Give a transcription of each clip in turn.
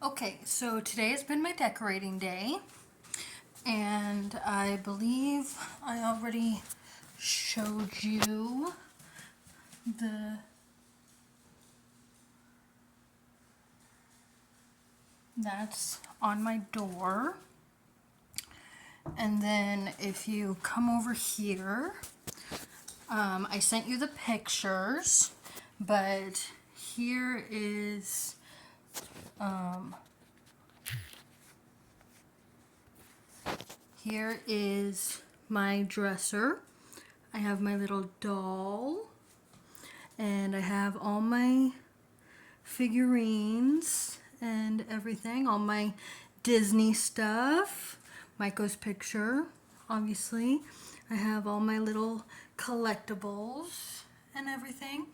Okay, so today has been my decorating day, and I believe I already showed you the that's on my door. And then if you come over here, I sent you the pictures, but here is here is my dresser. I have my little doll, and I have all my figurines and everything, all my Disney stuff, Maiko's picture, obviously. I have all my little collectibles and everything.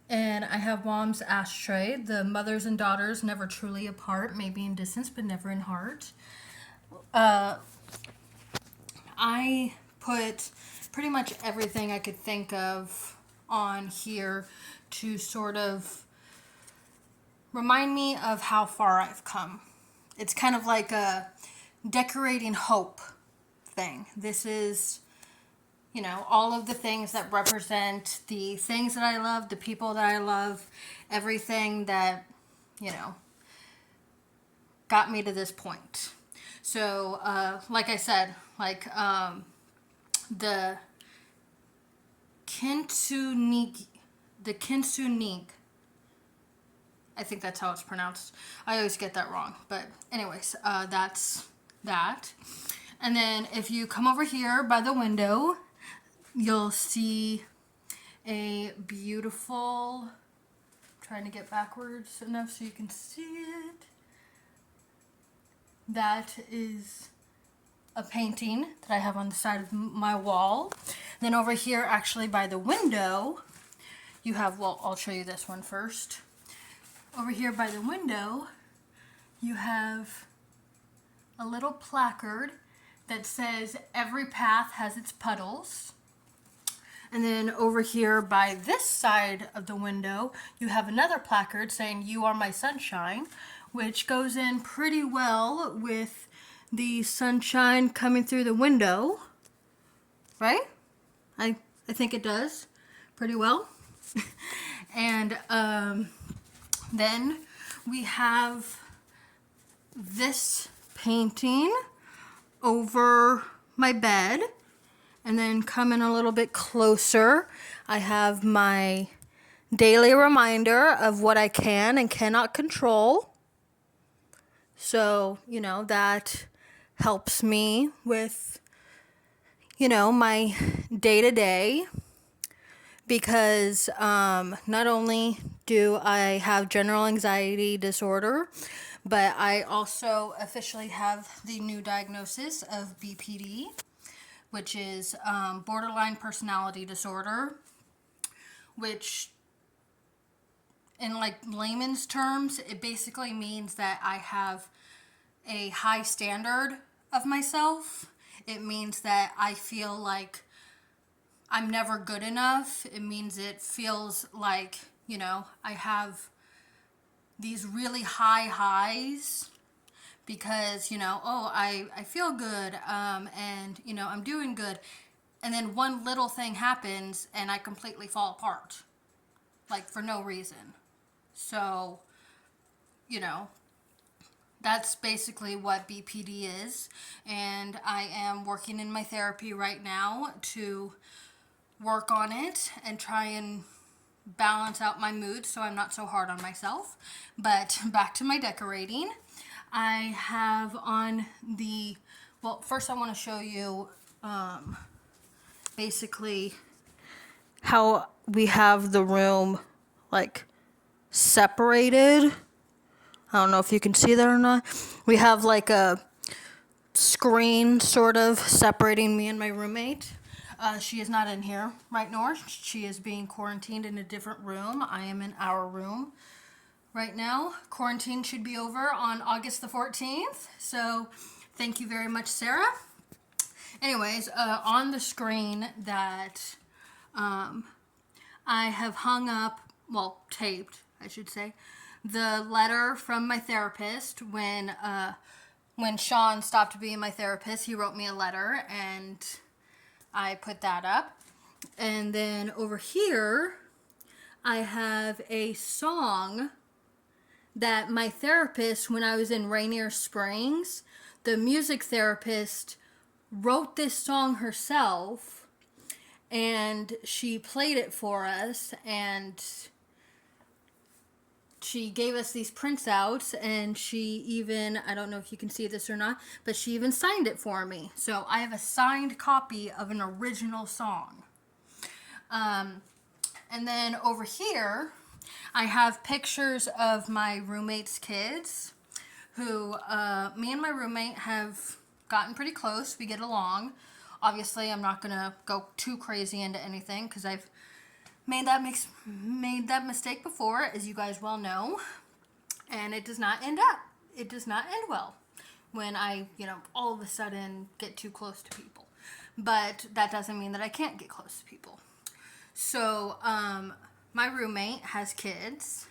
And I have Mom's ashtray. The mothers and daughters never truly apart, maybe in distance, but never in heart. I put pretty much everything I could think of on here to sort of remind me of how far I've come. It's kind of like a decorating hope thing. This is, all of the things that represent the things that I love, the people that I love, everything that, got me to this point. So, like I said, the kintsugi, I think that's how it's pronounced. I always get that wrong. But anyways, that's that. And then if you come over here by the window, you'll see a beautiful, trying to get backwards enough so you can see it. That is a painting that I have on the side of my wall. Then over here, actually by the window, you have, well, I'll show you this one first. Over here by the window, you have a little placard that says every path has its puddles. And then over here by this side of the window, you have another placard saying you are my sunshine, which goes in pretty well with the sunshine coming through the window, right? I think it does pretty well. And then we have this painting over my bed. And then coming a little bit closer, I have my daily reminder of what I can and cannot control. So, that helps me with, my day-to-day. Because not only do I have general anxiety disorder, but I also officially have the new diagnosis of BPD, which is borderline personality disorder, which in layman's terms, it basically means that I have a high standard of myself. It means that I feel like I'm never good enough. It means it feels like, I have these really high highs because, I feel good, and, I'm doing good. And then one little thing happens and I completely fall apart, for no reason. So, that's basically what BPD is. And I am working in my therapy right now to work on it and try and balance out my mood so I'm not so hard on myself. But back to my decorating. I have on the, well, first I want to show you basically how we have the room separated. I don't know if you can see that or not. We have a screen sort of separating me and my roommate. She is not in here right now. She is being quarantined in a different room. I am in our room right now. Quarantine should be over on August the 14th. So thank you very much, Sarah. Anyways, on the screen that I have hung up, well, taped. I should say, the letter from my therapist when Sean stopped being my therapist. He wrote me a letter, and I put that up. And then over here, I have a song that my therapist, when I was in Rainier Springs, the music therapist wrote this song herself, and she played it for us, and she gave us these prints and she even, I don't know if you can see this or not, but she even signed it for me. So I have a signed copy of an original song. And then over here, I have pictures of my roommate's kids who, me and my roommate have gotten pretty close. We get along. Obviously, I'm not going to go too crazy into anything because I've made that mistake before, as you guys well know, and it does not end well when I, all of a sudden get too close to people. But that doesn't mean that I can't get close to people. So, my roommate has kids,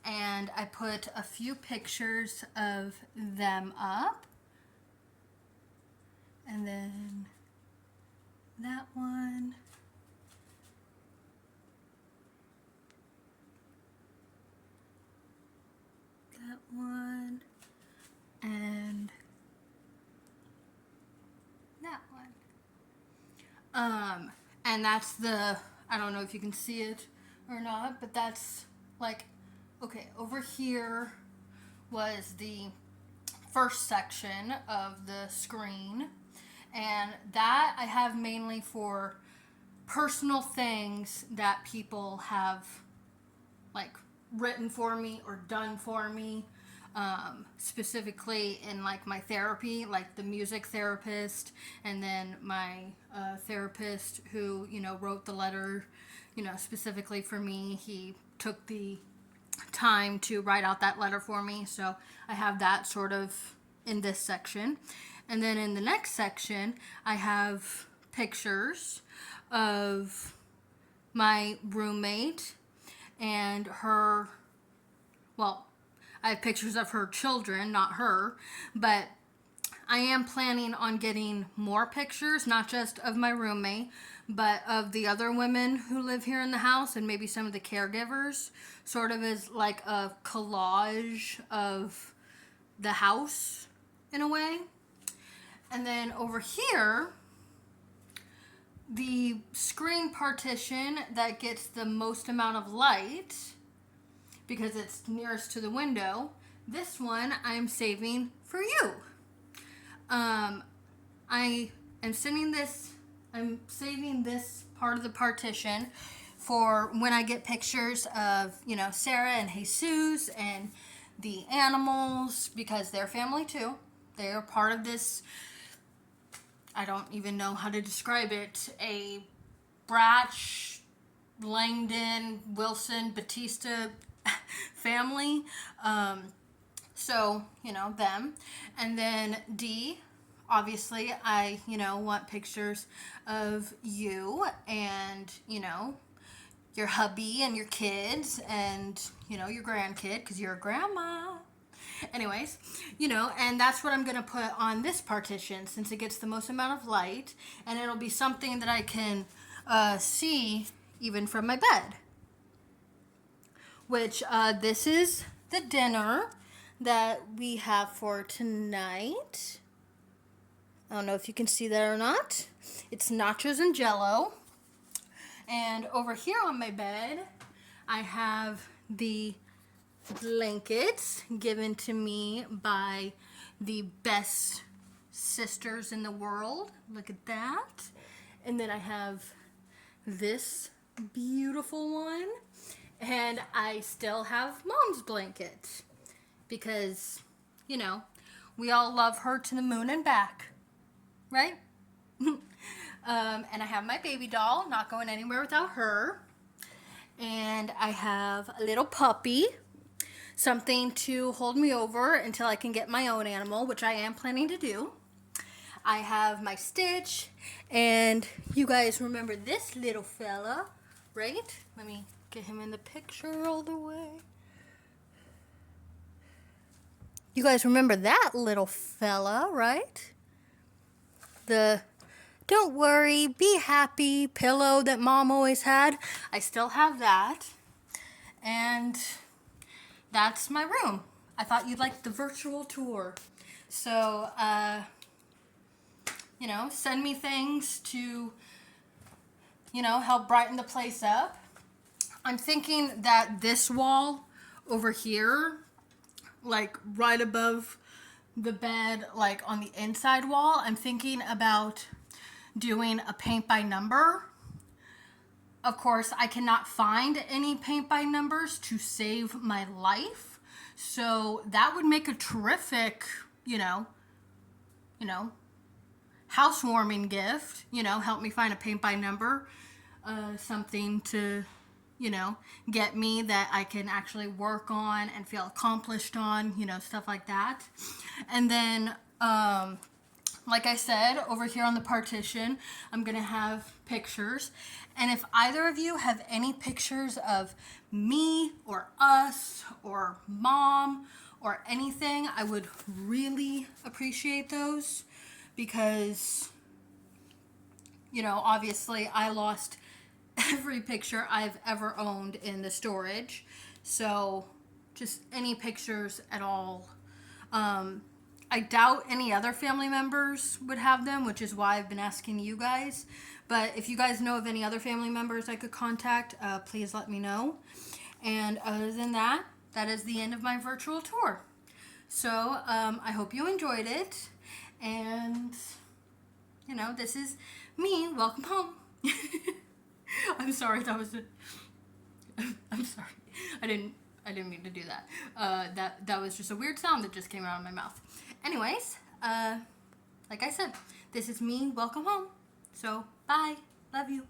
and I put a few pictures of them up, and then that one. That one, and that one. And that's I don't know if you can see it or not, but that's like, okay, over here was the first section of the screen, and that I have mainly for personal things that people have like written for me or done for me, specifically in like my therapy, like the music therapist, and then my therapist who wrote the letter specifically for me. He took the time to write out that letter for me, so I have that sort of in this section. And then in the next section I have pictures of my roommate and her, well, I have pictures of her children, not her, but I am planning on getting more pictures, not just of my roommate, but of the other women who live here in the house and maybe some of the caregivers, sort of as like a collage of the house in a way. And then over here, the screen partition that gets the most amount of light because it's nearest to the window, this one I'm saving for you. I'm saving this part of the partition for when I get pictures of, Sarah and Jesus and the animals, because they're family too. They are part of this, I don't even know how to describe it, a Bratch, Langdon, Wilson, Batista family. So, them. And then D, obviously, I, want pictures of you and, your hubby and your kids and, your grandkid, because you're a grandma. Anyways, and that's what I'm going to put on this partition since it gets the most amount of light, and it'll be something that I can see even from my bed. Which, this is the dinner that we have for tonight. I don't know if you can see that or not. It's nachos and jello. And over here on my bed, I have the blankets given to me by the best sisters in the world. Look at that. And then I have this beautiful one. And I still have Mom's blanket because, we all love her to the moon and back, right? And I have my baby doll, not going anywhere without her. And I have a little puppy, something to hold me over until I can get my own animal, which I am planning to do. I have my Stitch, and you guys remember this little fella, right? Let me get him in the picture all the way. You guys remember that little fella, right? The don't worry, be happy pillow that Mom always had. I still have that. And that's my room. I thought you'd like the virtual tour. So, you know, send me things to, you know, help brighten the place up. I'm thinking that this wall over here, like right above the bed, like on the inside wall, I'm thinking about doing a paint by number. Of course, I cannot find any paint by numbers to save my life. So that would make a terrific, you know, housewarming gift. You know, help me find a paint by number, something to, you know, get me that I can actually work on and feel accomplished on, you know, stuff like that. And then, like I said, over here on the partition, I'm going to have pictures. And if either of you have any pictures of me or us or Mom or anything, I would really appreciate those because, you know, obviously I lost every picture I've ever owned in the storage. So just any pictures at all. I doubt any other family members would have them, which is why I've been asking you guys. But if you guys know of any other family members I could contact, please let me know. And other than that, that is the end of my virtual tour. So I hope you enjoyed it. And, you know, this is me. Welcome home. I'm sorry, that was I'm sorry. I didn't mean to do that. That was just a weird sound that just came out of my mouth. Anyways, like I said, this is me. Welcome home. So, bye. Love you.